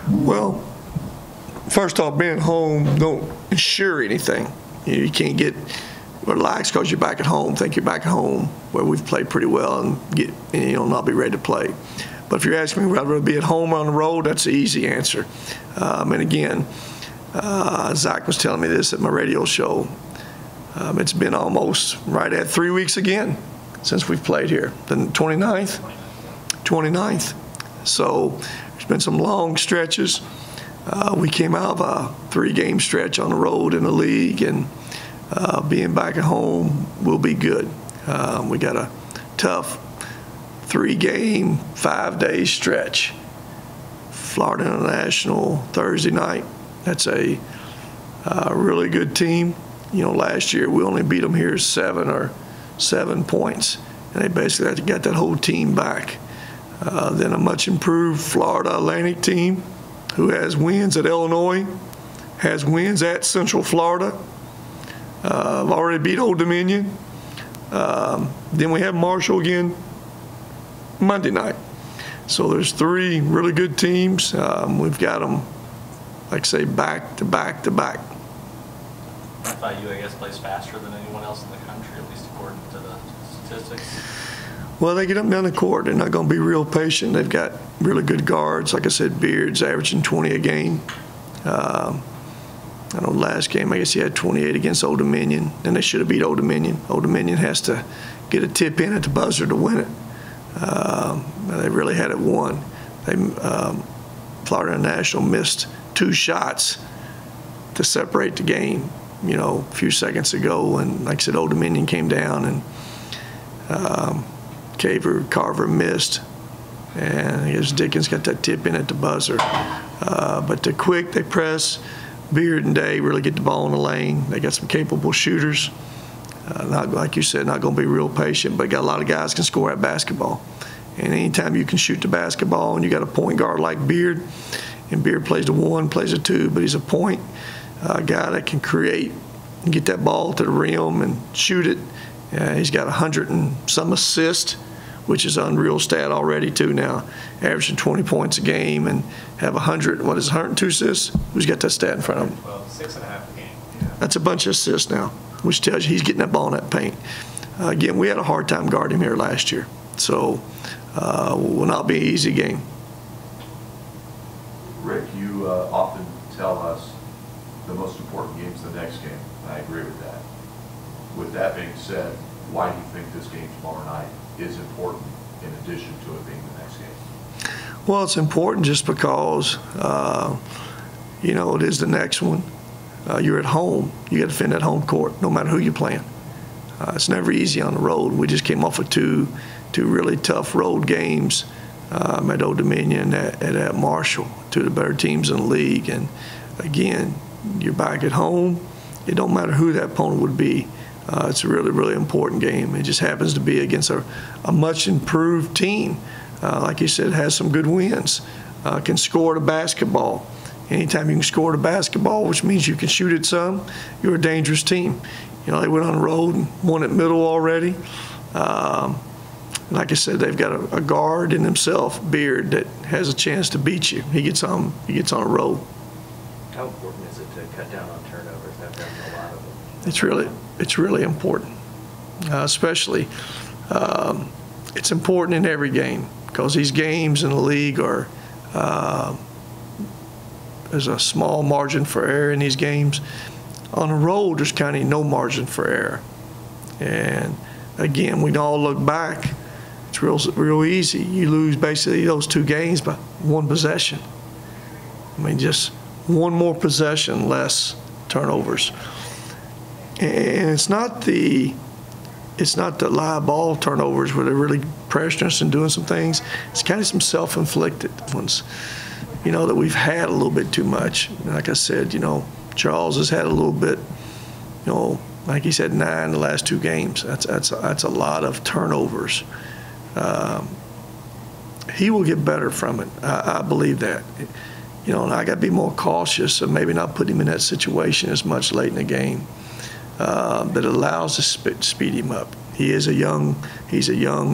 Well, first off, being home don't ensure anything. You can't get relaxed because you're back at home, think you're back at home, where we've played pretty well and not be ready to play. But if you're asking me whether I'd rather be at home or on the road, that's the easy answer. And again, Zach was telling me this at my radio show. It's been almost right at 3 weeks again since we've played here. The 29th. So there's been some long stretches. We came out of a 3-game stretch on the road in the league, and being back at home will be good. We got a tough 3-game, 5-day stretch. Florida International Thursday night. That's a really good team. Last year we only beat them here 7 points, and they basically got that whole team back. Then a much improved Florida Atlantic team who has wins at Illinois, has wins at Central Florida. I've already beat Old Dominion. Then we have Marshall again Monday night. So there's 3 really good teams. We've got them, like I say, back to back to back. FIU, I guess, plays faster than anyone else in the country, at least according to the statistics. Well, they get up and down the court. They're not going to be real patient. They've got really good guards. Like I said, Beard's averaging 20 a game. I know last game, I guess he had 28 against Old Dominion, and they should have beat Old Dominion. Old Dominion has to get a tip in at the buzzer to win it. They really had it won. Florida International missed 2 shots to separate the game, a few seconds ago. And like I said, Old Dominion came down, and Carver missed. And I guess Dickens got that tip in at the buzzer. But they're quick, they press. Beard and Day really get the ball in the lane. They got some capable shooters. Not, like you said, not going to be real patient, but got a lot of guys can score at basketball. And anytime you can shoot the basketball and you got a point guard like Beard, and Beard plays the 1, plays the 2, but he's a point guy that can create and get that ball to the rim and shoot it. He's got 100 and some assists, which is an unreal stat already too now, averaging 20 points a game and have 102 assists? Who's got that stat in front of him? Well, 6.5 a game. Yeah. That's a bunch of assists now, which tells you he's getting that ball in that paint. Again, we had a hard time guarding him here last year, so will not be an easy game. Rick, you often tell us the most important game's the next game. I agree with that. With that being said, why do you think this game tomorrow night is important in addition to it being the next game? Well, it's important just because, it is the next one. You're at home. You got to defend that home court no matter who you're playing. It's never easy on the road. We just came off of two really tough road games at Old Dominion and at Marshall, 2 of the better teams in the league. And again, you're back at home. It don't matter who that opponent would be. It's a really, really important game. It just happens to be against a much improved team. Like you said, has some good wins, can score the basketball. Anytime you can score the basketball, which means you can shoot it some, you're a dangerous team. They went on the road and won at Middle already. Like I said, they've got a guard in himself, Beard, that has a chance to beat you. He gets on a roll. How important is it to cut down on turnovers? I've done a lot of them. It's really important, especially it's important in every game because these games in the league are there's a small margin for error in these games. On the road, there's kind of no margin for error. And again, we can all look back. It's real easy. You lose basically those 2 games by 1 possession. Just 1 more possession, less turnovers. And it's not the live ball turnovers where they're really pressuring us and doing some things. It's kind of some self-inflicted ones, that we've had a little bit too much. Like I said, Charles has had a little bit, like he said, 9 the last 2 games. That's a lot of turnovers. He will get better from it. I believe that. And I got to be more cautious of maybe not putting him in that situation as much late in the game. That allows us to speed him up. he's a young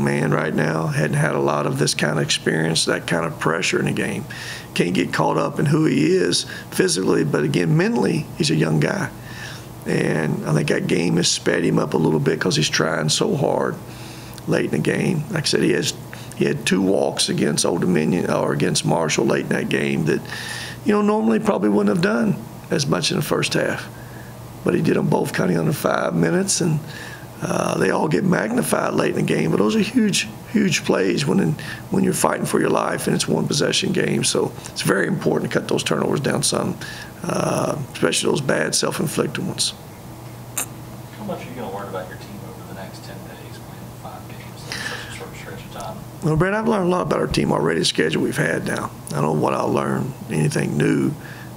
man right now, hadn't had a lot of this kind of experience, that kind of pressure in the game. Can't get caught up in who he is physically, but again, mentally, he's a young guy. And I think that game has sped him up a little bit because he's trying so hard late in the game. Like I said, he had 2 walks against Old Dominion or against Marshall late in that game that, normally probably wouldn't have done as much in the first half. But he did them both kind of under 5 minutes, and they all get magnified late in the game. But those are huge, huge plays when you're fighting for your life and it's one possession game. So it's very important to cut those turnovers down some, especially those bad self-inflicted ones. How much are you going to learn about your team over the next 10 days playing 5 games in such a short stretch of time? Well, Brad, I've learned a lot about our team already, the schedule we've had now. I don't know what I'll learn, anything new.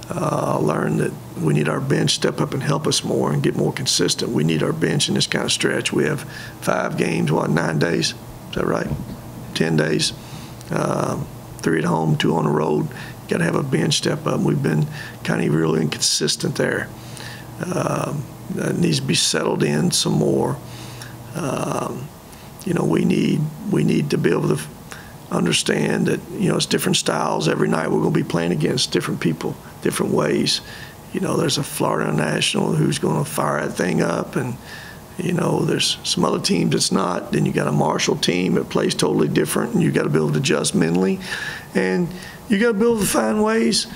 I'll learn that we need our bench step up and help us more and get more consistent. We need our bench in this kind of stretch. We have 5 games, 9 days? Is that right? 10 days. 3 at home, 2 on the road. You got to have a bench step up. We've been kind of really inconsistent there. That needs to be settled in some more. We need to be able to understand that, it's different styles every night. We're going to be playing against different people, different ways. There's a Florida National who's going to fire that thing up, and, there's some other teams that's not. Then you got a Marshall team that plays totally different, and you got to be able to adjust mentally. And you got to be able to find ways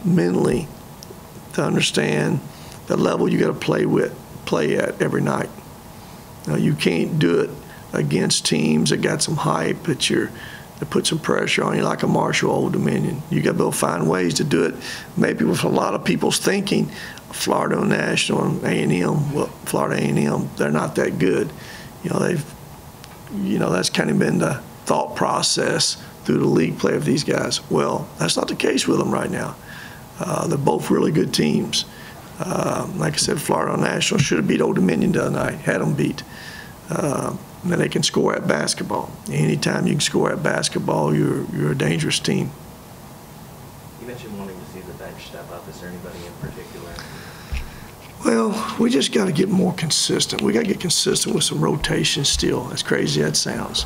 mentally to understand the level you got to play at every night. You can't do it against teams that got some hype that put some pressure on you, like a Marshall, Old Dominion. You got to be able to find ways to do it. Maybe with a lot of people's thinking, Florida National and A&M. Well, Florida A&M, they're not that good. That's kind of been the thought process through the league play of these guys. Well, that's not the case with them right now. They're both really good teams. Like I said, Florida National should have beat Old Dominion the other night, had them beat. And they can score at basketball. Anytime you can score at basketball, you're a dangerous team. You mentioned wanting to see the bench step up. Is there anybody in particular? Well, we just got to get more consistent. We got to get consistent with some rotation still, as crazy as that sounds.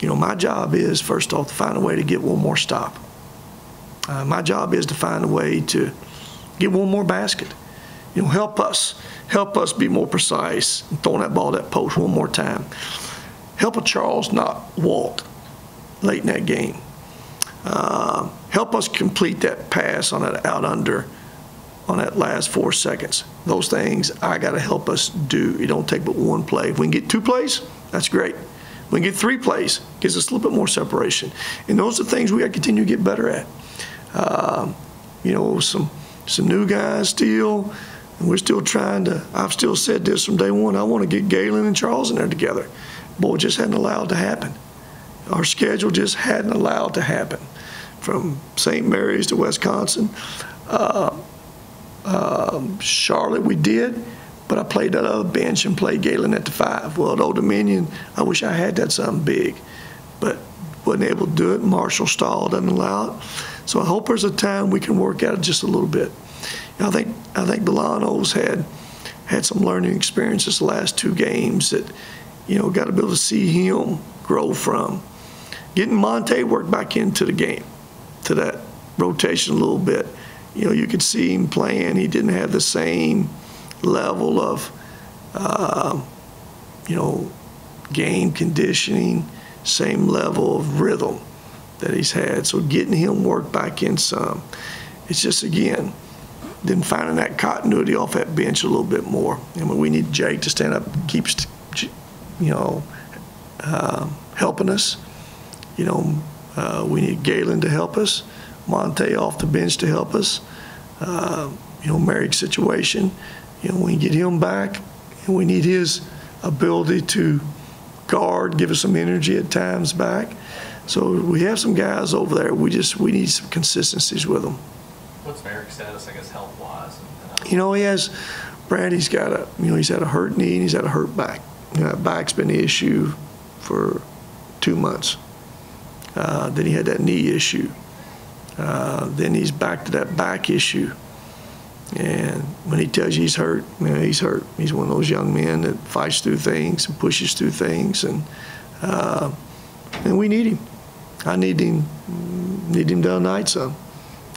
My job is, first off, to find a way to get one more stop. My job is to find a way to get one more basket. Help us be more precise in throwing that ball at that post one more time. Help a Charles not walk late in that game. Help us complete that pass on that out under on that last 4 seconds. Those things I got to help us do. It don't take but one play. If we can get 2 plays, that's great. If we can get 3 plays, gives us a little bit more separation. And those are things we got to continue to get better at. Some new guys still. And we're still trying to, I've still said this from day one, I want to get Galen and Charles in there together. Boy, it just hadn't allowed to happen. Our schedule just hadn't allowed to happen. From St. Mary's to Wisconsin, Charlotte we did, but I played that other bench and played Galen at the 5. Well, at Old Dominion, I wish I had that something big, but wasn't able to do it. Marshall style doesn't allow it. So I hope there's a time we can work at it just a little bit. I think Delano's had some learning experiences the last 2 games that, got to be able to see him grow from. Getting Monte worked back into the game, to that rotation a little bit. You could see him playing. He didn't have the same level of, game conditioning, same level of rhythm that he's had. So getting him worked back in some. It's just, again, then finding that continuity off that bench a little bit more. We need Jake to stand up, keeps, helping us. We need Galen to help us, Monte off the bench to help us. Merrick's situation, we get him back, and we need his ability to guard, give us some energy at times back. So we have some guys over there. We need some consistencies with them. What's Merrick's status, I guess, health-wise? He has, Brad, he's got he's had a hurt knee and he's had a hurt back. That back's been the issue for 2 months. Then he had that knee issue. Then he's back to that back issue. And when he tells you he's hurt, he's hurt. He's one of those young men that fights through things and pushes through things, and we need him. I need him the other night some.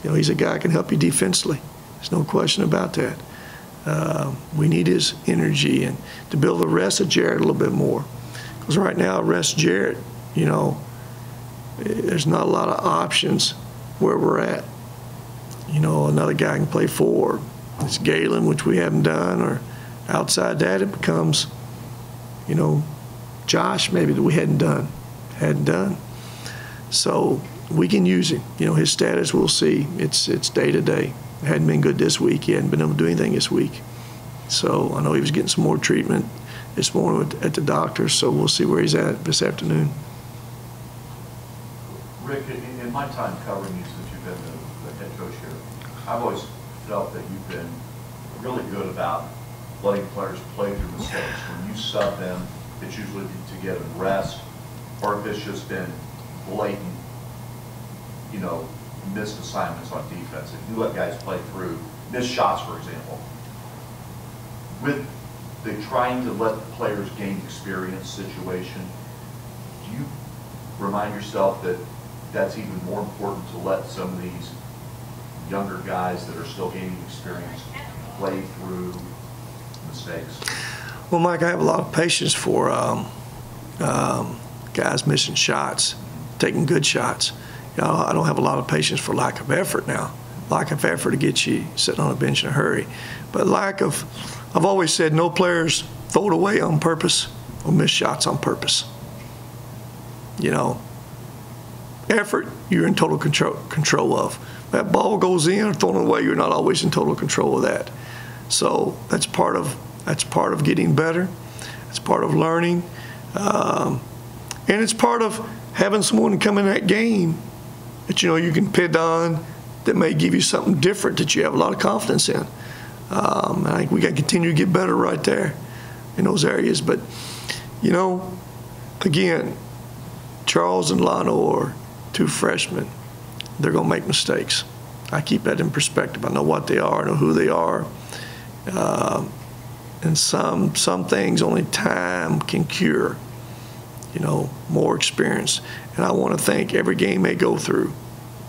He's a guy that can help you defensively. There's no question about that. We need his energy and to be able to rest of Jarrett a little bit more. Because right now, rest Jarrett, there's not a lot of options where we're at. Another guy can play forward. It's Galen, which we haven't done, or outside that it becomes, Josh maybe that we hadn't done. So we can use him. His status we'll see. It's day to day. It hadn't been good this week. He hadn't been able to do anything this week. So I know he was getting some more treatment this morning at the doctor, so we'll see where he's at this afternoon. Rick, in my time covering you since you've been the head coach here, I've always felt that you've been really good about letting players play through mistakes. When you sub them, it's usually to get them rest, or if it's just been blatant, missed assignments on defense. If you let guys play through, missed shots, for example. With the trying to let the players gain experience situation, do you remind yourself that that's even more important to let some of these younger guys that are still gaining experience play through mistakes? Well, Mike, I have a lot of patience for guys missing shots, taking good shots. I don't have a lot of patience for lack of effort now. Lack of effort to get you sitting on a bench in a hurry. But I've always said no players throw it away on purpose or miss shots on purpose. Effort, you're in total control of. That ball goes in or thrown away, you're not always in total control of that. So that's part of getting better. It's part of learning, and it's part of having someone come in that game that you can pin on that may give you something different that you have a lot of confidence in. I think we got to continue to get better right there in those areas. But again, Charles and Lano are two freshmen. They're going to make mistakes. I keep that in perspective. I know what they are. I know who they are. And some things only time can cure. More experience. And I want to think every game they go through,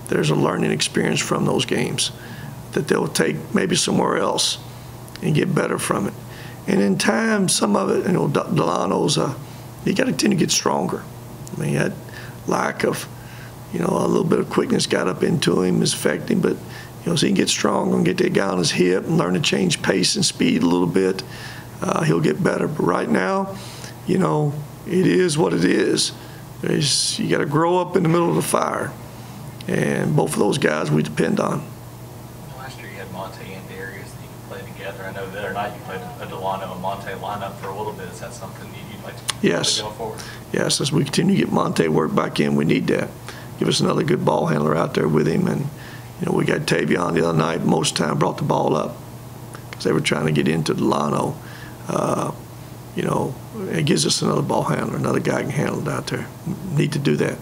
there's a learning experience from those games that they'll take maybe somewhere else and get better from it. And in time, some of it, Delano's, you got to tend to get stronger. That lack of, a little bit of quickness got up into him is affecting, but, so he can get stronger and get that guy on his hip and learn to change pace and speed a little bit. He'll get better. But right now, it is what it is. You got to grow up in the middle of the fire. And both of those guys we depend on. Last year you had Monte and Darius that you could play together. I know the other night you played a Delano and Monte lineup for a little bit. Is that something you'd like to do going forward? Yes, as we continue to get Monte work back in, we need that. Give us another good ball handler out there with him. And, we got Tavion the other night, most of the time brought the ball up because they were trying to get into Delano. It gives us another ball handler, another guy can handle it out there. Need to do that.